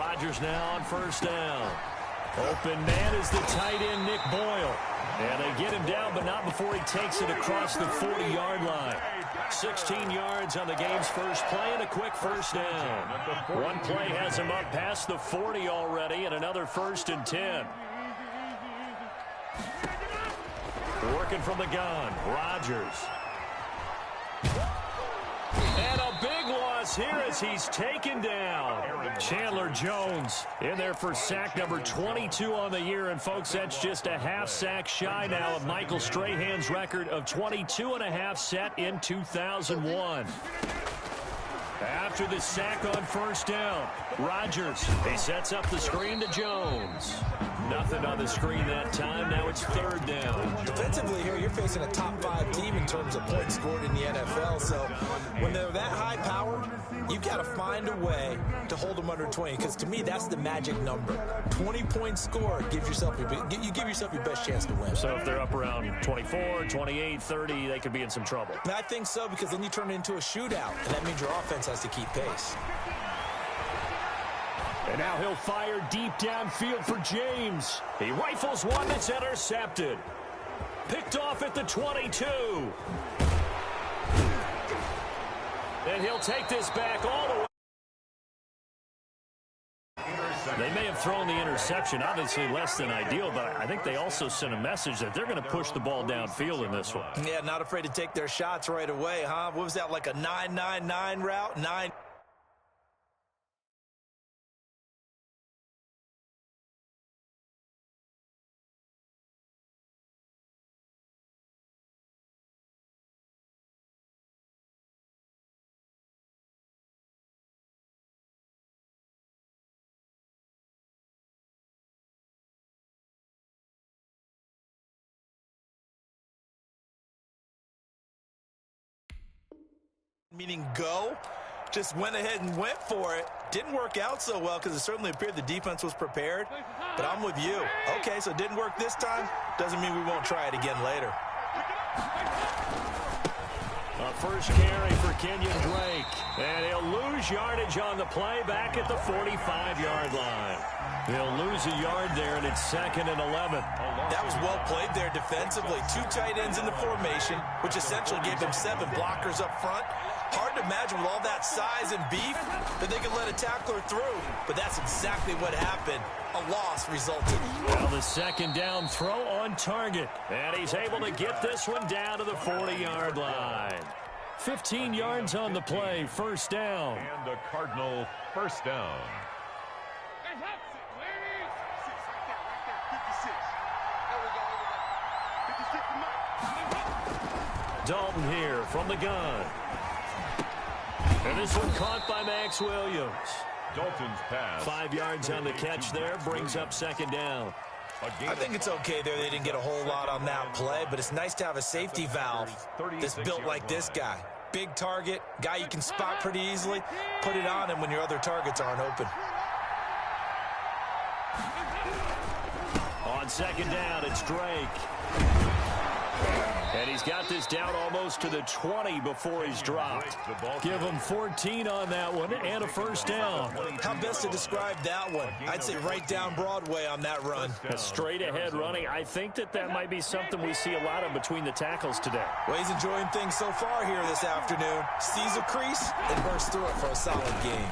Rodgers now on first down. Open man is the tight end, Nick Boyle. And they get him down, but not before he takes it across the 40-yard line. 16 yards on the game's first play and a quick first down. One play has him up past the 40 already, and another 1st and 10. Working from the gun, Rodgers. And a big loss here as he's taken down. Chandler Jones in there for sack number 22 on the year. And, folks, that's just a half sack shy now of Michael Strahan's record of 22.5 set in 2001. After the sack on first down, Rodgers, he sets up the screen to Jones. Nothing on the screen that time. Now it's 3rd down. Defensively here, you're facing a top 5 team in terms of points scored in the NFL. So when they're that high powered, you've got to find a way to hold them under 20. Because to me, that's the magic number. 20 points scored gives yourself you give yourself your best chance to win. So if they're up around 24, 28, 30, they could be in some trouble. I think so, because then you turn it into a shootout, and that means your offense has to keep pace. And now he'll fire deep downfield for James. He rifles one that's intercepted. Picked off at the 22. And he'll take this back all the way. They may have thrown the interception, obviously less than ideal, but I think they also sent a message that they're going to push the ball downfield in this one. Yeah, not afraid to take their shots right away, huh? What was that, like a 9-9-9 route? 9. Meaning go, just went ahead and went for it. Didn't work out so well because it certainly appeared the defense was prepared, but I'm with you. Okay, so it didn't work this time. Doesn't mean we won't try it again later. A first carry for Kenyon Drake, and he'll lose yardage on the play back at the 45-yard line. He'll lose a yard there, and it's 2nd and 11. That was well played there defensively. 2 tight ends in the formation, which essentially gave them 7 blockers up front. Hard to imagine with all that size and beef that they could let a tackler through, but that's exactly what happened. A loss resulted. Well, the 2nd down throw on target, and he's able to get this one down to the 40-yard line. 15 yards on the play, 1st down. And a Cardinal 1st down. Dalton here from the gun. And this one caught by Max Williams. Dalton's pass. 5 yards on the catch there, brings up 2nd down. I think it's okay there. They didn't get a whole lot on that play, but it's nice to have a safety valve that's built like this guy. Big target, guy you can spot pretty easily. Put it on him when your other targets aren't open. On 2nd down, it's Drake. And he's got this down almost to the 20 before he's dropped. Give him 14 on that one and a 1st down. How best to describe that one? I'd say right down Broadway on that run. A straight-ahead running. I think that might be something we see a lot of between the tackles today. Well, he's enjoying things so far here this afternoon. Sees a crease and bursts through it for a solid game.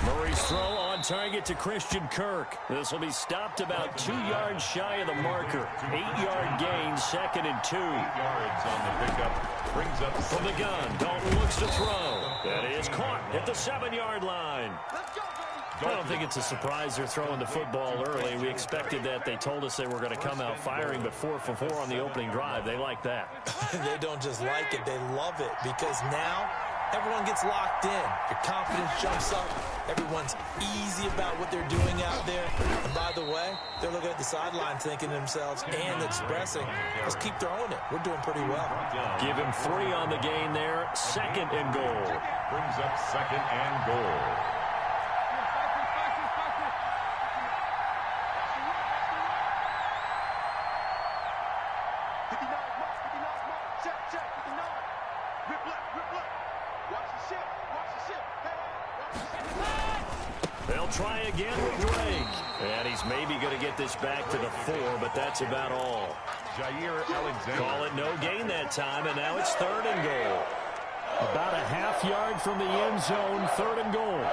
Murray's throw on target to Christian Kirk. This will be stopped about 2 yards shy of the marker. 8-yard gain, 2nd and 2. 8 yards on the pickup. Brings up from the gun. Dalton looks to throw. That is caught at the 7-yard line. I don't think it's a surprise they're throwing the football early. We expected that. They told us they were going to come out firing, but 4 for 4 on the opening drive. They like that. They don't just like it. They love it because now everyone gets locked in. Your confidence jumps up. Everyone's easy about what they're doing out there. And by the way, they're looking at the sideline thinking to themselves and expressing, let's keep throwing it. We're doing pretty well. Give him 3 on the gain there. 2nd and goal. Brings up 2nd and goal. They'll try again with Drake. And he's maybe going to get this back to the 4, but that's about all. Jair Alexander. Call it no gain that time, and now it's 3rd and goal. About a half yard from the end zone, 3rd and goal.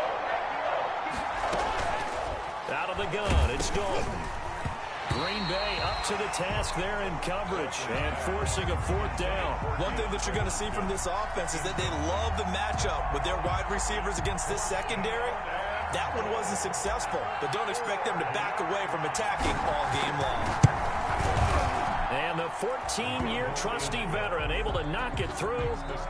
Out of the gun, it's Dalton. Green Bay up to the task there in coverage and forcing a 4th down. One thing that you're going to see from this offense is that they love the matchup with their wide receivers against this secondary. That one wasn't successful, but don't expect them to back away from attacking all game long. And the 14-year trusty veteran able to knock it through.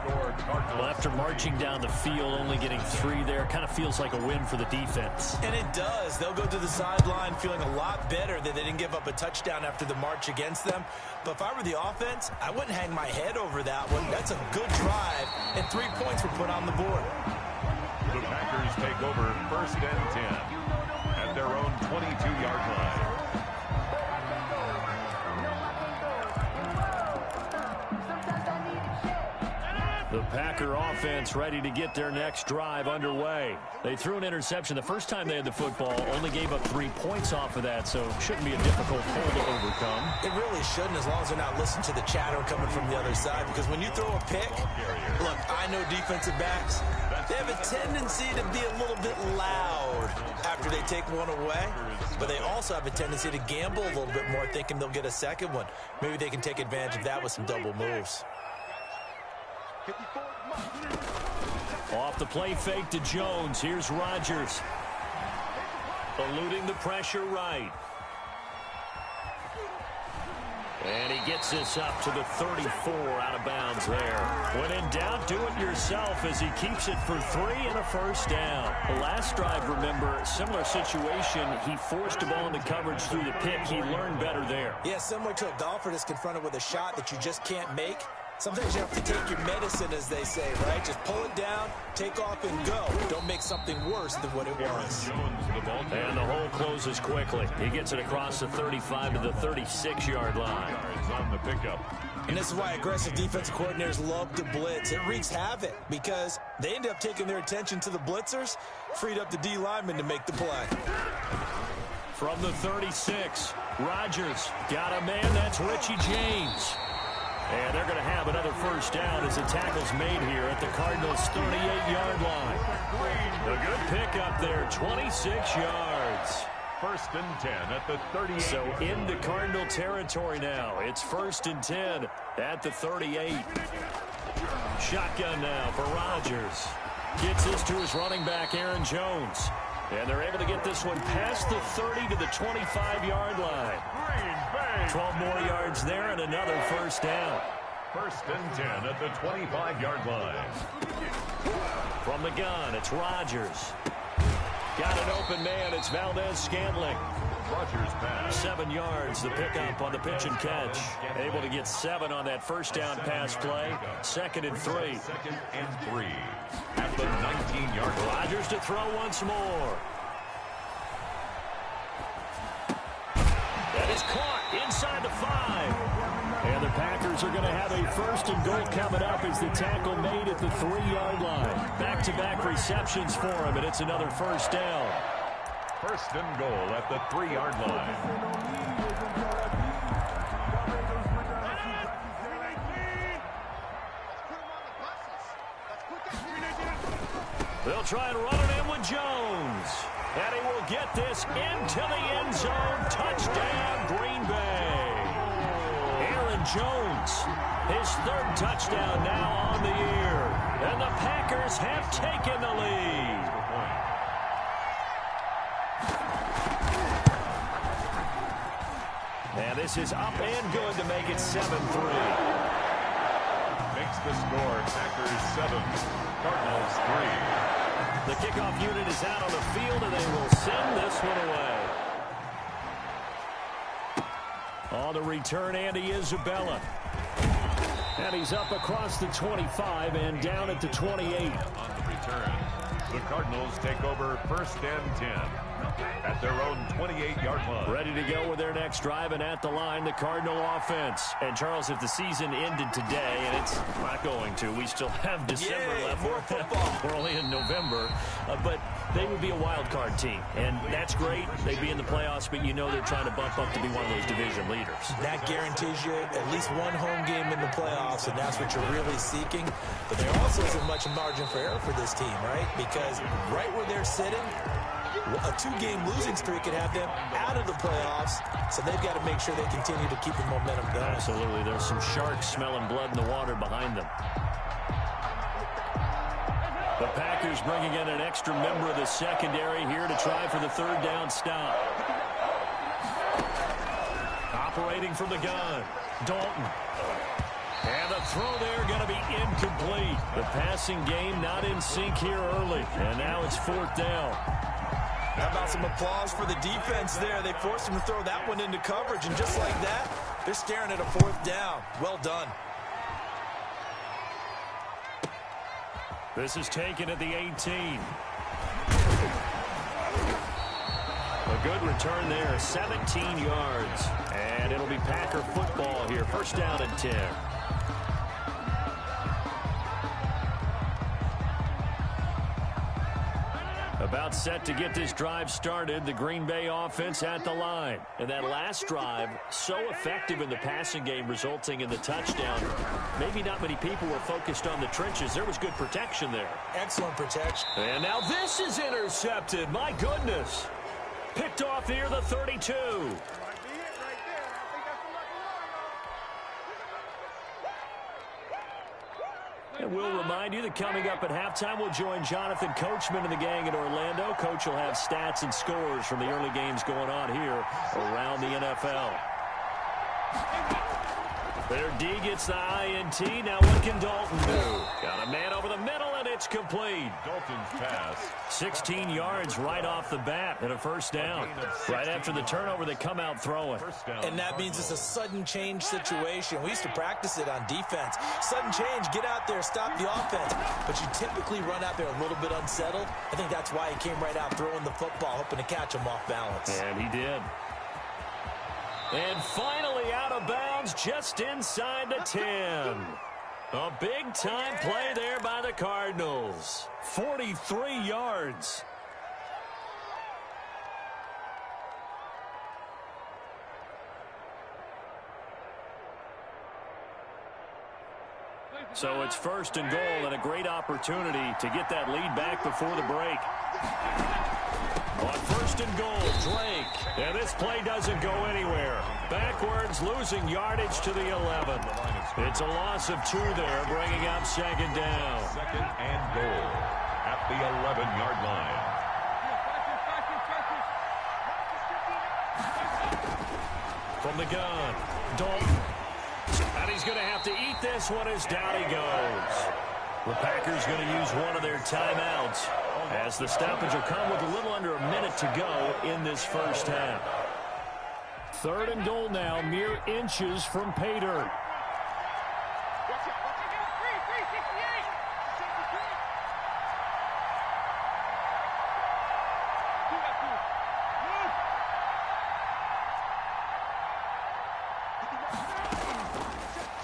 Well, after marching down the field, only getting 3 there, kind of feels like a win for the defense. And it does. They'll go to the sideline feeling a lot better that they didn't give up a touchdown after the march against them. But if I were the offense, I wouldn't hang my head over that one. That's a good drive, and 3 points were put on the board. The Packers take over 1st and 10 at their own 22-yard line. The Packer offense ready to get their next drive underway. They threw an interception the first time they had the football, only gave up 3 points off of that, so it shouldn't be a difficult hole to overcome. It really shouldn't, as long as they're not listening to the chatter coming from the other side, because when you throw a pick, look, I know defensive backs, they have a tendency to be a little bit loud after they take one away, but they also have a tendency to gamble a little bit more, thinking they'll get a second one. Maybe they can take advantage of that with some double moves. Off the play fake to Jones. Here's Rodgers. Eluding the pressure right. And he gets this up to the 34 out of bounds there. When in doubt, do it yourself as he keeps it for 3 and a 1st down. The last drive, remember, similar situation. He forced a ball into coverage through the pick. He learned better there. Yeah, similar to a golfer that's confronted with a shot that you just can't make. Sometimes you have to take your medicine, as they say, right? Just pull it down, take off, and go. Don't make something worse than what it was. And the hole closes quickly. He gets it across the 35 to the 36-yard line. On the pickup. And this is why aggressive defensive coordinators love to blitz. It wreaks havoc because they end up taking their attention to the blitzers, freed up the D lineman to make the play. From the 36, Rodgers got a man. That's Richie James. And they're going to have another 1st down as the tackle's made here at the Cardinals' 38-yard line. A good pickup there, 26 yards. 1st and 10 at the 38. So into Cardinal territory now. It's 1st and 10 at the 38. Shotgun now for Rodgers. Gets this to his running back, Aaron Jones. And they're able to get this one past the 30 to the 25-yard line. 12 more yards there and another 1st down. 1st and 10 at the 25-yard line. From the gun, it's Rodgers. Got an open man. It's Valdez-Scantling. Rodgers pass. 7 yards, the pickup on the pitch and catch. Able to get 7 on that 1st down pass play. 2nd and 3. 2nd and 3 at the 19-yard line. Rodgers to throw once more. That is caught inside the 5. And the Packers are going to have a 1st and goal coming up as the tackle made at the 3-yard line. Back-to-back receptions for him, and it's another 1st down. 1st and goal at the 3-yard line. They'll try and run it in with Jones. And he will get this into the end zone. Touchdown, Green Bay. Aaron Jones, his 3rd touchdown now on the year. And the Packers have taken the lead. And this is up and good to make it 7-3. Makes the score Packers 7, Cardinals 3. The kickoff unit is out on the field, and they will send this one away. On the return, Andy Isabella. And he's up across the 25 and down at the 28. On the return, the Cardinals take over 1st and 10 at their own 28-yard line. Ready to go with their next drive, and at the line, the Cardinal offense. And, Charles, if the season ended today, and it's not going to, we still have December left. More football. We're only in November. But they would be a wild card team, and that's great. They'd be in the playoffs, but you know they're trying to bump up to be one of those division leaders. That guarantees you at least one home game in the playoffs, and that's what you're really seeking. But there also isn't much margin for error for this team, right? Because right where they're sitting, a two-game losing streak could have them out of the playoffs, so they've got to make sure they continue to keep the momentum going. Absolutely. There's some sharks smelling blood in the water behind them. The Packers bringing in an extra member of the secondary here to try for the third down stop. Operating from the gun, Dalton. And the throw there going to be incomplete. The passing game not in sync here early. And now it's fourth down. How about some applause for the defense there? They forced him to throw that one into coverage, and just like that, they're staring at a fourth down. Well done. This is taken at the 18. A good return there, 17 yards. And it'll be Packer football here. First down and 10. About set to get this drive started, the Green Bay offense at the line. And that last drive, so effective in the passing game, resulting in the touchdown. Maybe not many people were focused on the trenches. There was good protection there. Excellent protection. And now this is intercepted. My goodness. Picked off near the 32. And we'll remind you that coming up at halftime, we'll join Jonathan Coachman and the gang in Orlando. Coach will have stats and scores from the early games going on here around the NFL. Their D gets the INT. Now what can Dalton do? Got a man over the middle, and it's complete. Dalton's pass. 16 yards right off the bat and a first down. Right after the turnover, they come out throwing. And that means it's a sudden change situation. We used to practice it on defense. Sudden change, get out there, stop the offense. But you typically run out there a little bit unsettled. I think that's why he came right out throwing the football, hoping to catch him off balance. And he did. And finally out of bounds just inside the 10. A big-time play there by the Cardinals. 43 yards. So it's first and goal, and a great opportunity to get that lead back before the break. On first and goal, Drake. And this play doesn't go anywhere. Backwards, losing yardage to the 11. It's a loss of 2 there, bringing up second down. Second and goal at the 11-yard line. From the gun, Dalton. And he's going to have to eat this one as down he goes. The Packers going to use one of their timeouts, as the stoppage will come with a little under a minute to go in this first half. Third and goal now, mere inches from pay dirt.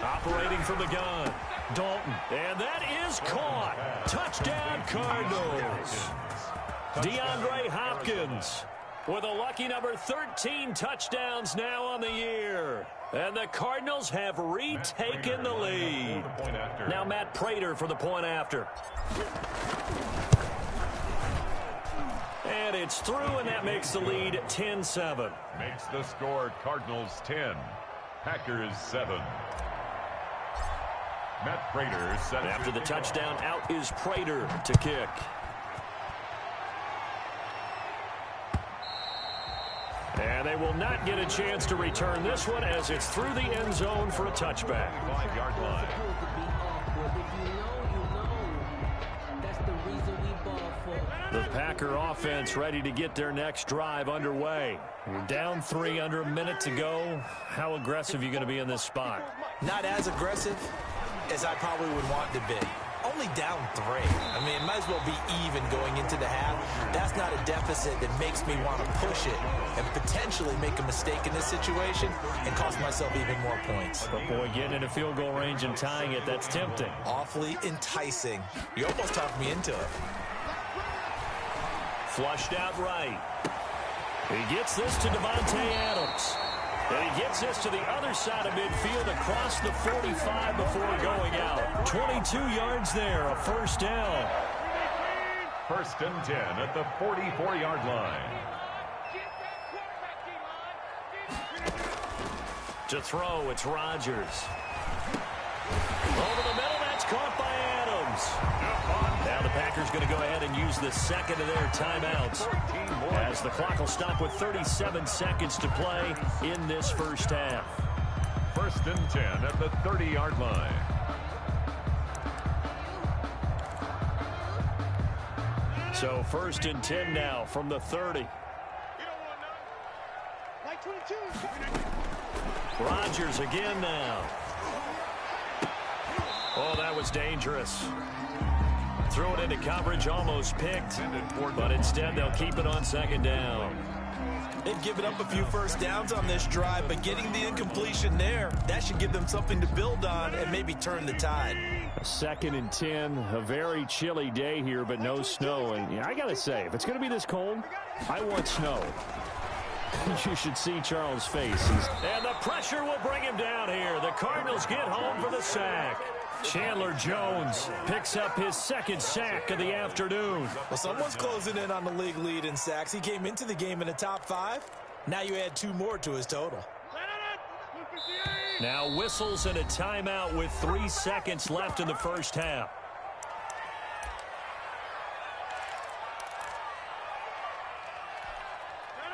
Operating from the gun, Dalton. And that is caught. Touchdown, Cardinals. DeAndre Hopkins with a lucky number 13 touchdowns now on the year. And the Cardinals have retaken the lead. Now Matt Prater for the point after. And it's through, and that makes the lead 10-7. Makes the score Cardinals 10, Packers 7. Matt Prater sets After the touchdown, out is Prater to kick. And they will not get a chance to return this one, as it's through the end zone for a touchback. 5-yard line. The Packer offense ready to get their next drive underway. We're down 3, under a minute to go. How aggressive are you going to be in this spot? Not as aggressive as I probably would want to be. only down 3. I mean, it might as well be even going into the half. That's not a deficit that makes me want to push it and potentially make a mistake in this situation and cost myself even more points. But boy, getting into field goal range and tying it, that's tempting. Awfully enticing. You almost talked me into it. Flushed out right. He gets this to Davante Adams. And he gets this to the other side of midfield across the 45 before going out. 22 yards there, a first down. 1st and 10 at the 44-yard line. To throw, it's Rodgers. Over the middle, that's caught by Adams. Now the Packers going to go ahead and use the second of their timeouts, as the clock will stop with 37 seconds to play in this first half. 1st and 10 at the 30-yard line. So 1st and 10 now from the 30. Rodgers again now. Oh, that was dangerous. Threw it into coverage, almost picked, but instead they'll keep it on 2nd down. They've given up a few first downs on this drive, but getting the incompletion there, that should give them something to build on and maybe turn the tide. 2nd and 10, a very chilly day here, but no snow. And I got to say, if it's going to be this cold, I want snow. You should see Charles' face. And the pressure will bring him down here. The Cardinals get home for the sack. Chandler Jones picks up his 2nd sack of the afternoon. Well, someone's closing in on the league lead in sacks. He came into the game in the top 5. Now you add 2 more to his total. Now whistles and a timeout with 3 seconds left in the first half.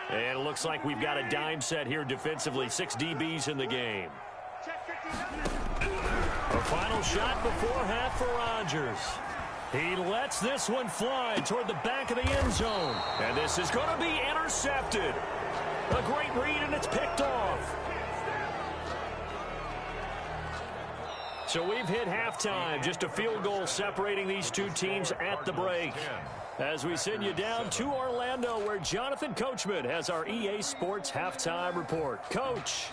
And it looks like we've got a dime set here defensively. 6 DBs in the game. A final shot before half for Rodgers. He lets this one fly toward the back of the end zone. And this is going to be intercepted. A great read, and it's picked off. So we've hit halftime. Just a field goal separating these two teams at the break. As we send you down to Orlando, where Jonathan Coachman has our EA Sports Halftime Report. Coach.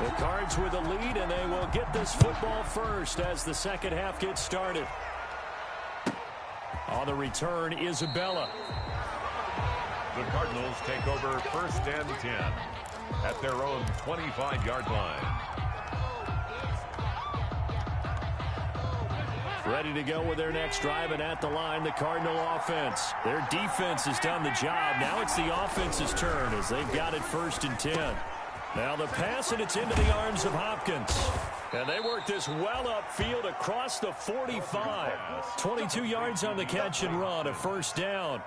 The Cards with the lead, and they will get this football first as the second half gets started. On the return, Isabella. The Cardinals take over 1st and 10 at their own 25-yard line. Ready to go with their next drive, and at the line, the Cardinal offense. Their defense has done the job. Now it's the offense's turn as they've got it 1st and 10. Now the pass, and it's into the arms of Hopkins. And they work this well upfield across the 45. 22 yards on the catch and run, a first down.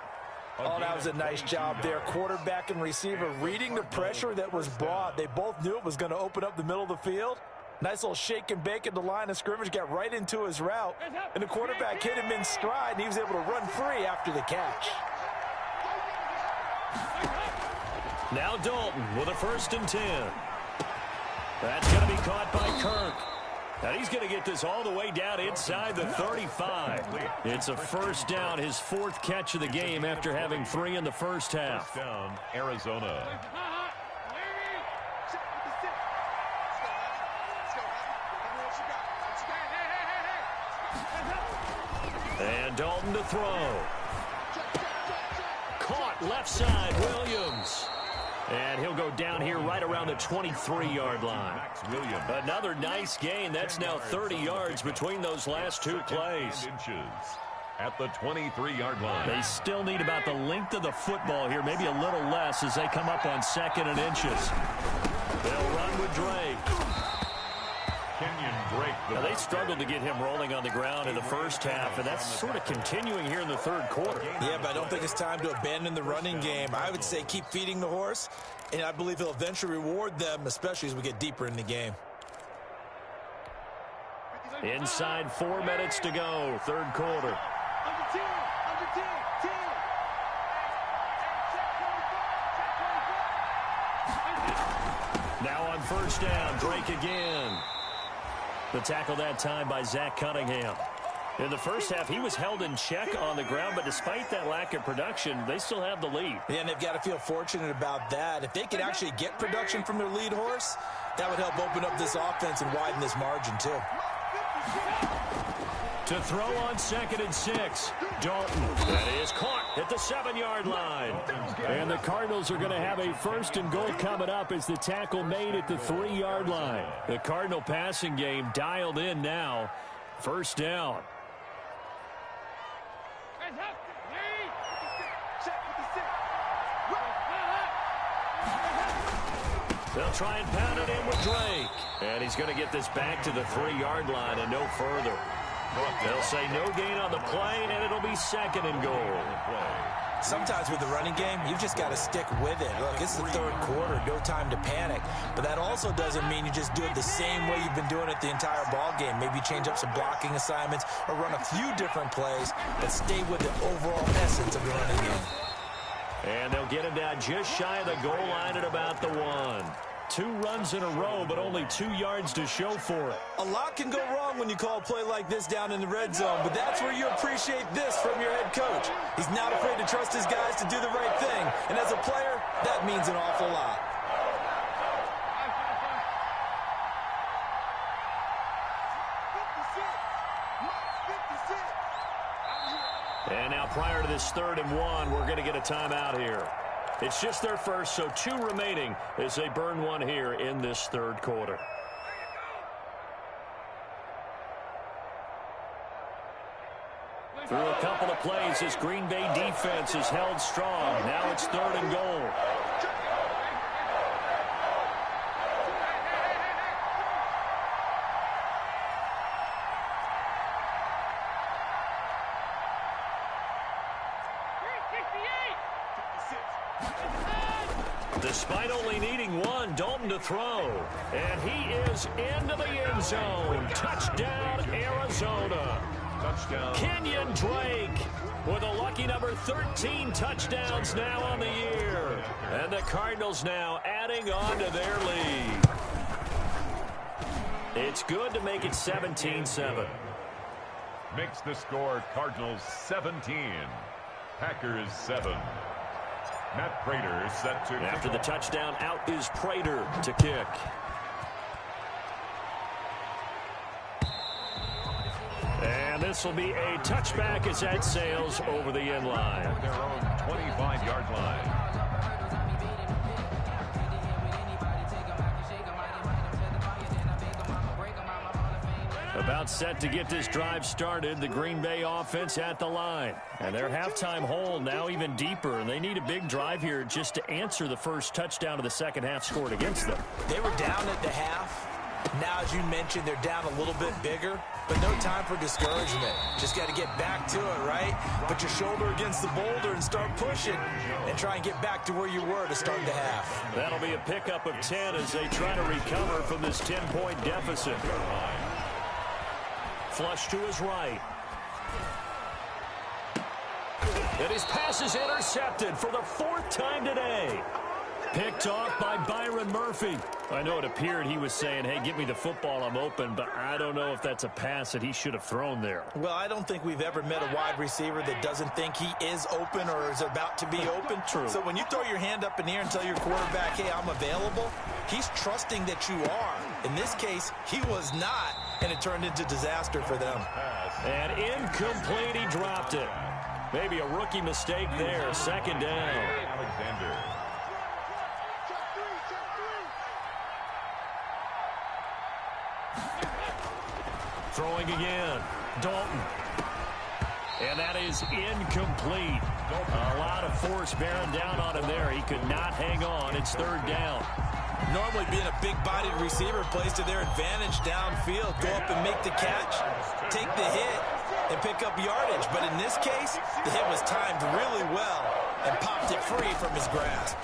Oh, that was a nice job there. Quarterback and receiver reading the pressure that was brought. They both knew it was going to open up the middle of the field. Nice little shake and bake at the line of scrimmage, got right into his route. And the quarterback hit him in stride, and he was able to run free after the catch. Now Dalton with a 1st and 10. That's going to be caught by Kirk. And he's going to get this all the way down inside the 35. It's a first down, his 4th catch of the game after having 3 in the first half. First down, Arizona. And Dalton to throw. Caught left side, Williams. And he'll go down here right around the 23-yard line. Another nice gain. That's now 30 yards between those last 2 plays. At the 23-yard line. They still need about the length of the football here, maybe a little less as they come up on 2nd and inches. They'll run with Drake. Now, they struggled to get him rolling on the ground in the first half, and that's sort of continuing here in the 3rd quarter. Yeah, but I don't think it's time to abandon the running game. I would say keep feeding the horse, and I believe he'll eventually reward them, especially as we get deeper in the game. Inside 4 minutes to go, 3rd quarter. Now on first down, Drake again. The tackle that time by Zach Cunningham. In the first half, he was held in check on the ground, but despite that lack of production, they still have the lead. Yeah, and they've got to feel fortunate about that. If they could actually get production from their lead horse, that would help open up this offense and widen this margin, too. To throw on 2nd and 6. Dalton. That is caught at the 7-yard line. And the Cardinals are going to have a 1st and goal coming up as the tackle made at the 3-yard line. The Cardinal passing game dialed in now. 1st down. They'll try and pound it in with Drake. And he's going to get this back to the 3-yard line and no further. They'll say no gain on the play, and it'll be 2nd and goal. Sometimes with the running game, you've just got to stick with it. Look, it's the 3rd quarter, no time to panic. But that also doesn't mean you just do it the same way you've been doing it the entire ball game. Maybe change up some blocking assignments or run a few different plays, but stay with the overall essence of the running game. And they'll get him down just shy of the goal line at about the 1. 2 runs in a row, but only 2 yards to show for it. A lot can go wrong when you call a play like this down in the red zone, but that's where you appreciate this from your head coach. He's not afraid to trust his guys to do the right thing, and as a player, that means an awful lot. And now prior to this 3rd and 1, we're going to get a timeout here. It's just their first, so 2 remaining as they burn 1 here in this 3rd quarter. Through a couple of plays, this Green Bay defense is held strong. Now it's 3rd and goal. Despite only needing 1, Dalton to throw. And he is into the end zone. Touchdown, Arizona. Touchdown. Kenyon Drake with a lucky number 13 touchdowns now on the year. And the Cardinals now adding on to their lead. It's good to make it 17-7. Makes the score Cardinals 17. Packers 7. Matt Prater set to After the touchdown, out is Prater to kick. And this will be a touchback as that sails over the end line. At their own 25-yard line. About set to get this drive started, the Green Bay offense at the line. And their halftime hole now even deeper, and they need a big drive here just to answer the first touchdown of the second half scored against them. They were down at the half. Now, as you mentioned, they're down a little bit bigger, but no time for discouragement. Just got to get back to it, right? Put your shoulder against the boulder and start pushing and try and get back to where you were to start the half. That'll be a pickup of 10 as they try to recover from this 10-point deficit. Flush to his right. And his pass is intercepted for the 4th time today. Picked off by Byron Murphy. I know it appeared he was saying, hey, get me the football, I'm open, but I don't know if that's a pass that he should have thrown there. Well, I don't think we've ever met a wide receiver that doesn't think he is open or is about to be open. True. So when you throw your hand up in the air and tell your quarterback, hey, I'm available, he's trusting that you are. In this case, he was not, and it turned into disaster for them. And incomplete, he dropped it. Maybe a rookie mistake there, 2nd down. Alexander. Throwing again. Dalton. And that is incomplete. A lot of force bearing down on him there. He could not hang on. It's 3rd down. Normally being a big-bodied receiver plays to their advantage downfield. Go up and make the catch, take the hit, and pick up yardage. But in this case, the hit was timed really well and popped it free from his grasp.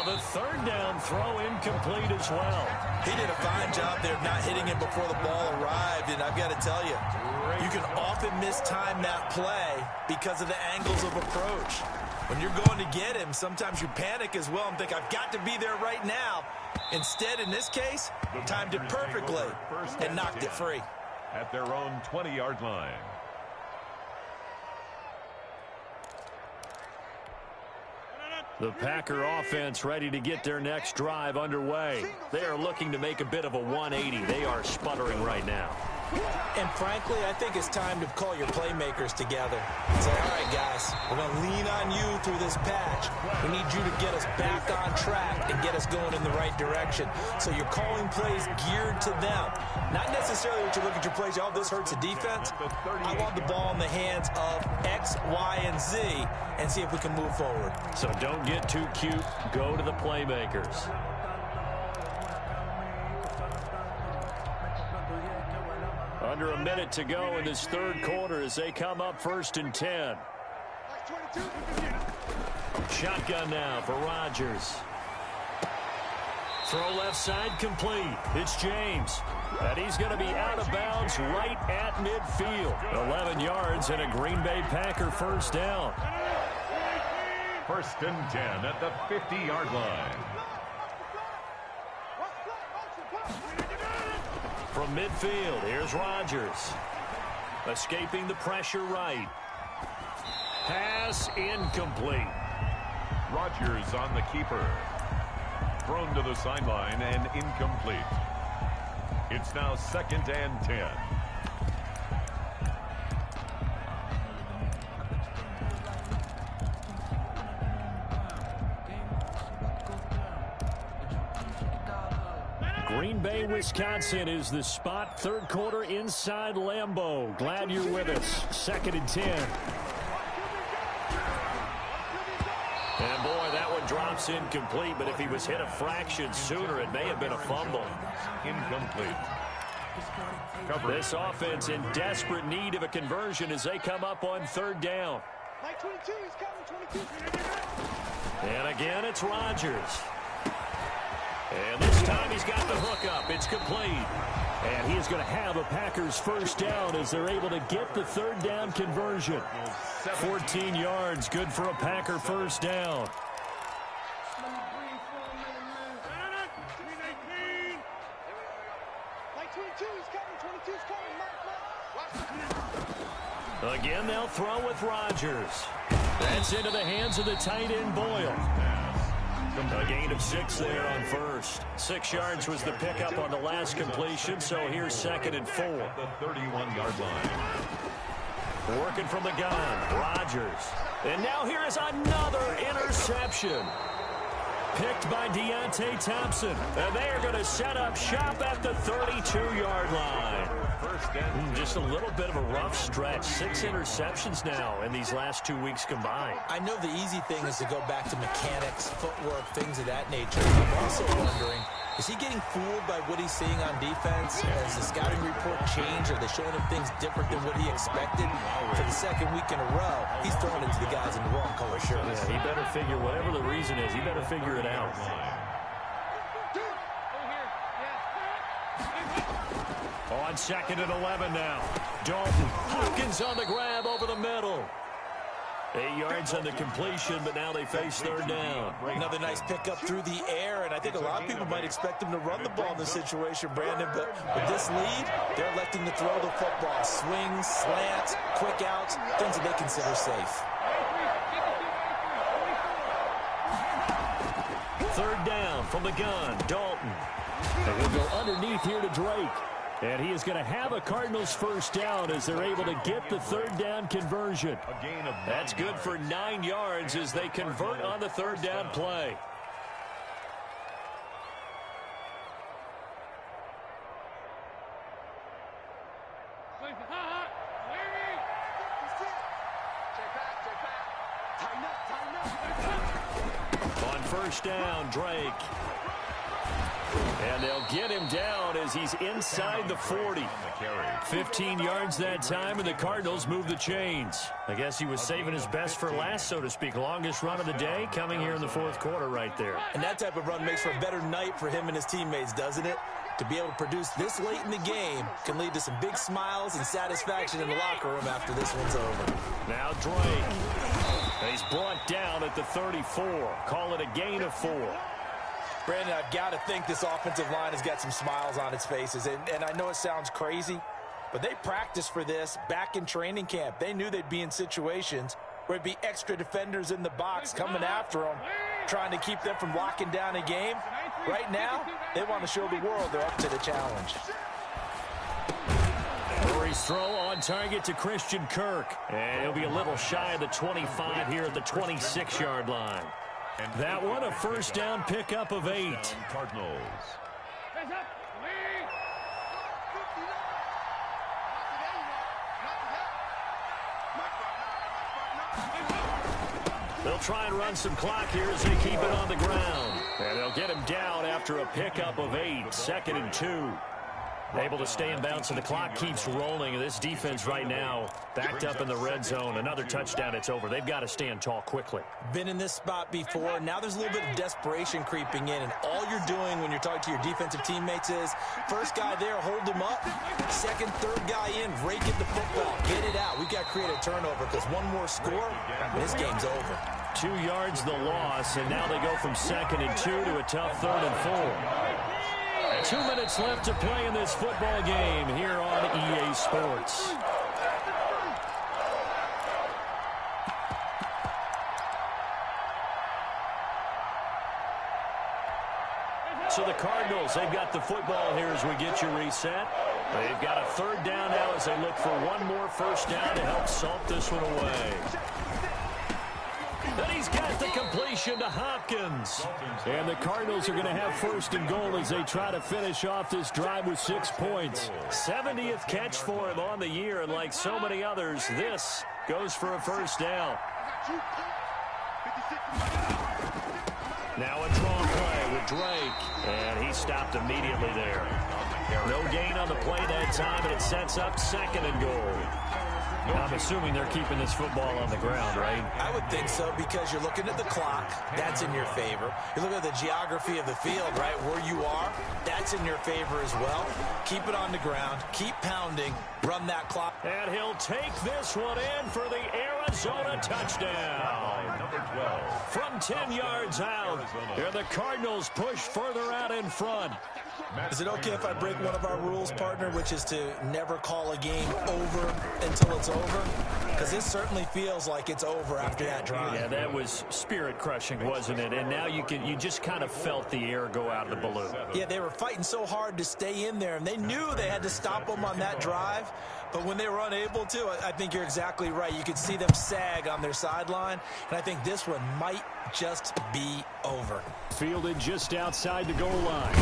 The 3rd down throw incomplete as well. He did a fine job there of not hitting him before the ball arrived, and I've got to tell you, you can often mistime that play because of the angles of approach. When you're going to get him, sometimes you panic as well and think, I've got to be there right now. Instead, in this case, timed it perfectly and knocked it free. At their own 20-yard line. The Packer offense ready to get their next drive underway. They are looking to make a bit of a 180. They are sputtering right now. And frankly, I think it's time to call your playmakers together and say, all right, guys, we're going to lean on you through this patch. We need you to get us back on track and get us going in the right direction. So you're calling plays geared to them. Not necessarily what you look at your plays, oh, this hurts the defense. I want the ball in the hands of X, Y, and Z and see if we can move forward. So don't get too cute. Go to the playmakers. Under a minute to go in this third quarter as they come up 1st and 10. Shotgun now for Rodgers. Throw left side complete. It's James. And he's going to be out of bounds right at midfield. 11 yards and a Green Bay Packer first down. 1st and 10 at the 50-yard line. From midfield, here's Rodgers. Escaping the pressure right. Pass incomplete. Rodgers on the keeper. Thrown to the sideline and incomplete. It's now 2nd and 10. Green Bay, Wisconsin is the spot. Third quarter inside Lambeau. Glad you're with us. 2nd and 10. And boy, that one drops incomplete, but if he was hit a fraction sooner, it may have been a fumble. Incomplete. This offense in desperate need of a conversion as they come up on 3rd down. And again, it's Rodgers. And this time he's got the hook up. It's complete. And he is going to have a Packers first down as they're able to get the 3rd down conversion. 14 yards, good for a Packer first down. Again, they'll throw with Rodgers. That's into the hands of the tight end, Boyle. A gain of 6 there on first. 6 yards was the pickup on the last completion, so here's 2nd and 4. The 31-yard line. Working from the gun, Rodgers. And now here is another interception. Picked by Deontay Thompson. And they are going to set up shop at the 32-yard line. Just a little bit of a rough stretch. 6 interceptions now in these last 2 weeks combined. I know the easy thing is to go back to mechanics, footwork, things of that nature. I'm also wondering, is he getting fooled by what he's seeing on defense? Has the scouting report changed? Are they showing him things different than what he expected? For the 2nd week in a row, he's throwing it to the guys in the wrong color shirts. Yeah, he better figure, whatever the reason is, he better figure it out. On 2nd and 11 now. Dalton. Hopkins on the grab over the middle. 8 yards on the completion, but now they face 3rd down. Another nice pickup through the air, and I think a lot of people might expect him to run the ball in this situation, Brandon, but with this lead, they're electing to throw the football. Swings, slants, quick outs, things that they consider safe. 3rd down from the gun, Dalton. And he'll go underneath here to Drake. And he is going to have a Cardinals first down as they're able to get the 3rd down conversion. That's good for 9 yards as they convert on the 3rd down play. On 1st down, Drake. And they'll get him down as he's inside the 40. 15 yards that time, and the Cardinals move the chains. I guess he was saving his best for last, so to speak. Longest run of the day coming here in the 4th quarter right there. And that type of run makes for a better night for him and his teammates, doesn't it? To be able to produce this late in the game can lead to some big smiles and satisfaction in the locker room after this one's over. Now Drake. He's brought down at the 34. Call it a gain of 4. Brandon, I've got to think this offensive line has got some smiles on its faces. And I know it sounds crazy, but they practiced for this back in training camp. They knew they'd be in situations where it'd be extra defenders in the box coming after them, trying to keep them from locking down a game. Right now, they want to show the world they're up to the challenge. Murray's throw on target to Christian Kirk. And he'll be a little shy of the 25 here at the 26-yard line. And that one a first down pickup of 8. Cardinals. They'll try and run some clock here as they keep it on the ground. And they'll get him down after a pickup of 8. 2nd and 2. Able to stay in bounds, and the clock keeps rolling. And this defense right now backed up in the red zone. Another touchdown, it's over. They've got to stand tall quickly. Been in this spot before. Now there's a little bit of desperation creeping in. And all you're doing when you're talking to your defensive teammates is, first guy there, hold him up. Second, third guy in, rake at the football. Get it out. We've got to create a turnover because one more score, and this game's over. 2 yards the loss, and now they go from 2nd and 2 to a tough 3rd and 4. 2 minutes left to play in this football game here on EA Sports. So the Cardinals, they've got the football here as we get you reset. They've got a 3rd down now as they look for one more first down to help salt this one away. Then he's got the completion to Hopkins. And the Cardinals are going to have 1st and goal as they try to finish off this drive with 6 points. 70th catch for him on the year, and like so many others, this goes for a first down. Now a draw play with Drake, and he stopped immediately there. No gain on the play that time, and it sets up 2nd and goal. I'm assuming they're keeping this football on the ground, right? I would think so, because you're looking at the clock. That's in your favor. You're looking at the geography of the field, right? Where you are, that's in your favor as well. Keep it on the ground. Keep pounding. Run that clock. And he'll take this one in for the Arizona touchdown. Number 12. From 10 yards out, and the Cardinals push further out in front. Is it okay if I break one of our rules, partner, which is to never call a game over until it's over? Because this certainly feels like it's over after that drive. Yeah, that was spirit-crushing, wasn't it? And now you just kind of felt the air go out of the balloon. Yeah, they were fighting so hard to stay in there, and they knew they had to stop them on that drive. But when they were unable to, I think you're exactly right. You could see them sag on their sideline, and I think this one might just be over. Fielded just outside the goal line.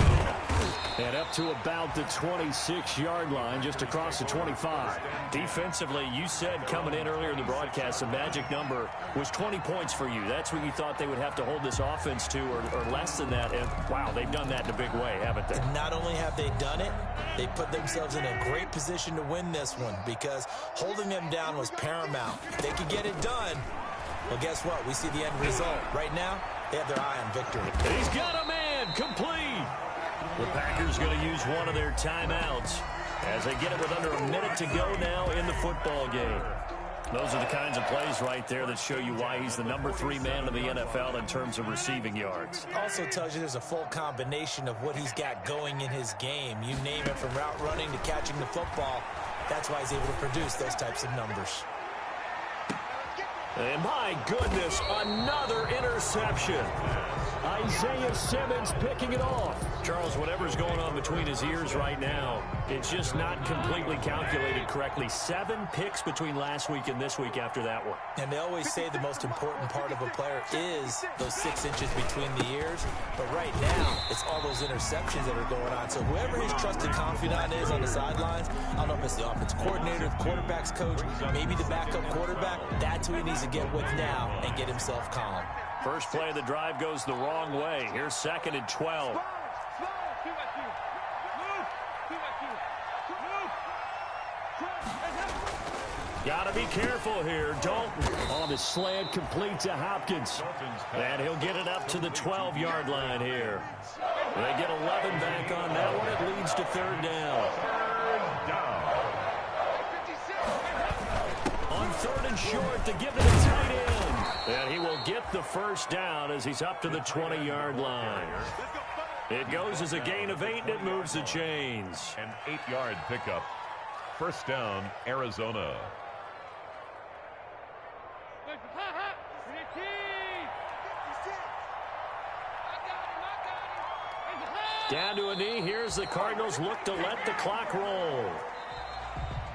And up to about the 26-yard line, just across the 25. Defensively, you said coming in earlier in the broadcast, the magic number was 20 points for you. That's what you thought they would have to hold this offense to, or less than that. And, wow, they've done that in a big way, haven't they? Not only have they done it, they put themselves in a great position to win this one, because holding them down was paramount. If they could get it done, well, guess what? We see the end result. Right now, they have their eye on victory. He's got a man complete. The Packers going to use one of their timeouts as they get it with under a minute to go now in the football game. Those are the kinds of plays right there that show you why he's the number 3 man in the NFL in terms of receiving yards. Also tells you there's a full combination of what he's got going in his game. You name it, from route running to catching the football. That's why he's able to produce those types of numbers. And my goodness, another interception. Isaiah Simmons picking it off. Charles, whatever's going on between his ears right now, it's just not completely calculated correctly. 7 picks between last week and this week after that one. And they always say the most important part of a player is those 6 inches between the ears. But right now, it's all those interceptions that are going on. So whoever his trusted confidant is on the sidelines, I don't know if it's the offense coordinator, the quarterback's coach, maybe the backup quarterback, that's who he needs to get with now and get himself calm. First play of the drive goes the wrong way. Here's 2nd and 12. Got to be careful here. Dalton on the slant, complete to Hopkins. And he'll get it up to the 12-yard line here. They get 11 back on that one. It leads to 3rd down. On 3rd and Too short to give to the tight end. And he will get the first down as he's up to the 20-yard line. It goes as a gain of 8, and it moves the chains. An 8-yard pickup. First down, Arizona. Down to a knee. Here's the Cardinals look to let the clock roll.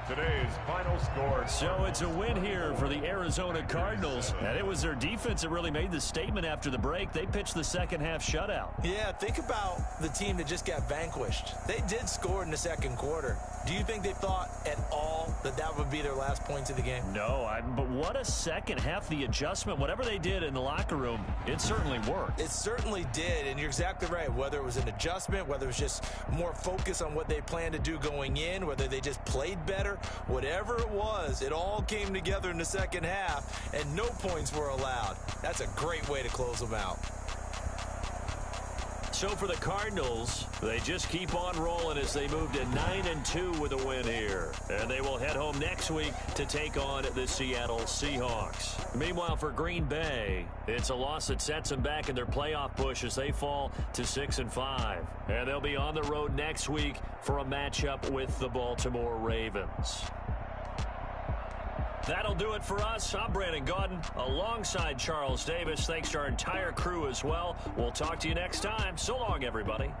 Today's final score. So it's a win here for the Arizona Cardinals. And it was their defense that really made the statement after the break. They pitched the second-half shutout. Yeah, think about the team that just got vanquished. They did score in the second quarter. Do you think they thought at all that that would be their last points of the game? No, but what a second half. The adjustment, whatever they did in the locker room, it certainly worked. It certainly did, and you're exactly right. Whether it was an adjustment, whether it was just more focus on what they planned to do going in, whether they just played better, whatever it was, it all came together in the second half, and no points were allowed. That's a great way to close them out. So for the Cardinals, they just keep on rolling as they move to 9-2 with a win here. And they will head home next week to take on the Seattle Seahawks. Meanwhile, for Green Bay, it's a loss that sets them back in their playoff push as they fall to 6-5. And they'll be on the road next week for a matchup with the Baltimore Ravens. That'll do it for us. I'm Brandon Gaudin alongside Charles Davis. Thanks to our entire crew as well. We'll talk to you next time. So long, everybody.